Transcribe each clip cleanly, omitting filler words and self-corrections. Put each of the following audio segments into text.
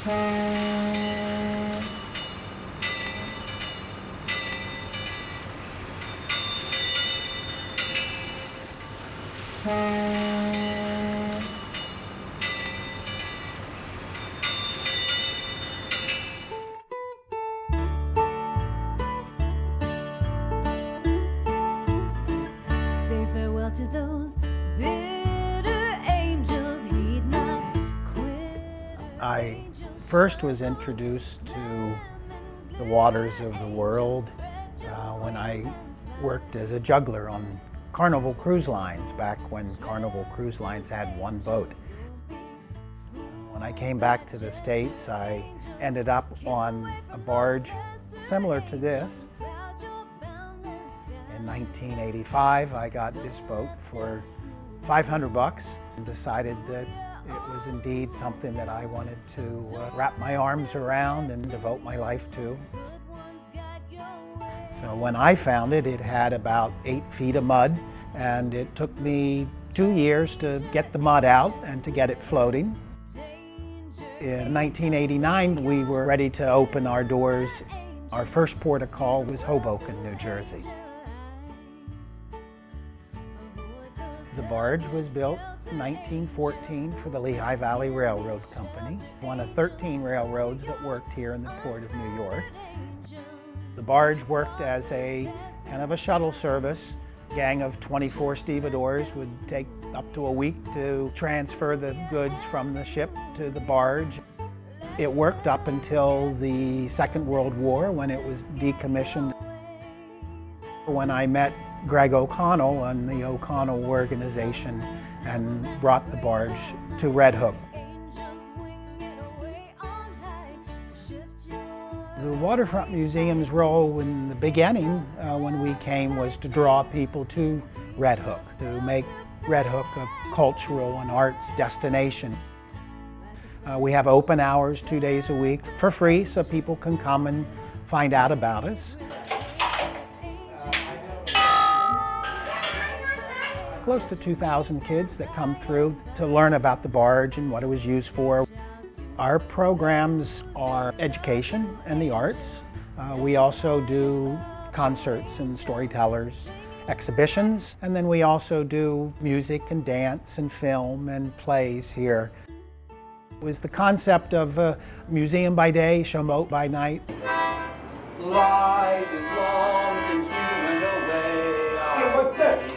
Say farewell to those bitter angels, heed not quit. I first was introduced to the waters of the world when I worked as a juggler on Carnival cruise lines, back when Carnival cruise lines had one boat. When I came back to the States, I ended up on a barge similar to this. In 1985, I got this boat for $500 and decided that it was indeed something that I wanted to wrap my arms around and devote my life to. So when I found it, it had about 8 feet of mud, and it took me 2 years to get the mud out and to get it floating. In 1989, we were ready to open our doors. Our first port of call was Hoboken, New Jersey. The barge was built in 1914 for the Lehigh Valley Railroad Company, one of 13 railroads that worked here in the Port of New York. The barge worked as a kind of a shuttle service. A gang of 24 stevedores would take up to a week to transfer the goods from the ship to the barge. It worked up until the Second World War, when it was decommissioned. When I met Greg O'Connell and the O'Connell organization and brought the barge to Red Hook. The Waterfront Museum's role in the beginning, when we came, was to draw people to Red Hook, to make Red Hook a cultural and arts destination. We have open hours 2 days a week for free, so people can come and find out about us. Close to 2,000 kids that come through to learn about the barge and what it was used for. Our programs are education and the arts. We also do concerts and storytellers, exhibitions, and then we also do music and dance and film and plays here. It was the concept of a museum by day, showboat by night. Life is long since you went away. Hey, what's this?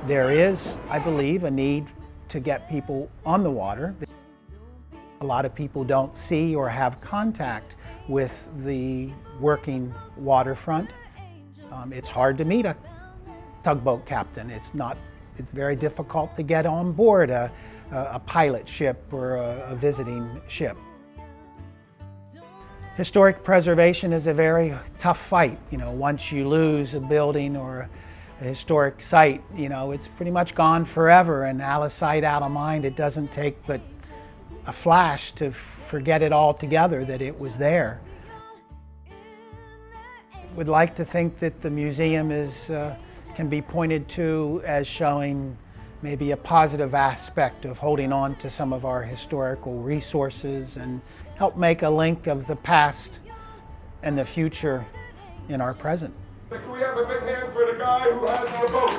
There is, I believe, a need to get people on the water. A lot of people don't see or have contact with the working waterfront. It's hard to meet a tugboat captain. It's very difficult to get on board a pilot ship or a visiting ship. Historic preservation is a very tough fight. Once you lose a building or a historic site, it's pretty much gone forever, and out of sight, out of mind. It doesn't take but a flash to forget it altogether that it was there. Would like to think that the museum can be pointed to as showing maybe a positive aspect of holding on to some of our historical resources and help make a link of the past and the future in our present. Can we have a big hand for the guy who has our boat?